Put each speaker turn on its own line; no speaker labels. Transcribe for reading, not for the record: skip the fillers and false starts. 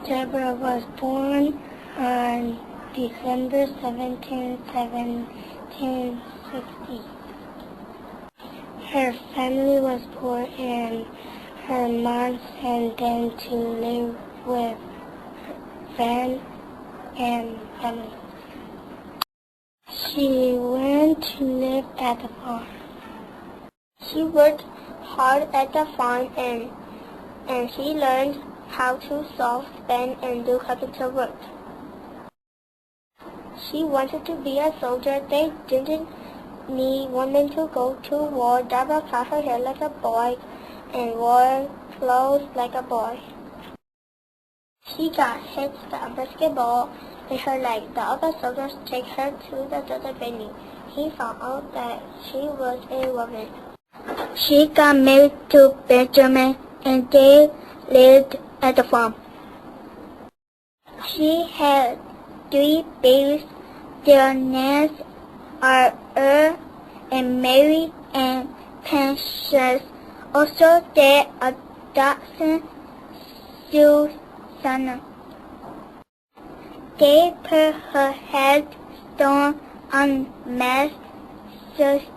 Deborah was born on December 17, 1760. Her family was poor and her mom sent them to live with friends and family. She went to live at the farm.
She worked hard at the farm and she learned how to saw, spin, and do carpenter work. She wanted to be a soldier. They didn't need women to go to war. Deborah cut her hair like a boy and wore clothes like a boy. She got hit by a basketball in her leg. The other soldiers take her to the other venue. He found out that she was a woman. She got married to Benjamin and they lived at the farm. She had 3 babies. Their names are Earl and Mary and Patience. Also, they adopted Susanna. They put her headstone on Massachusetts.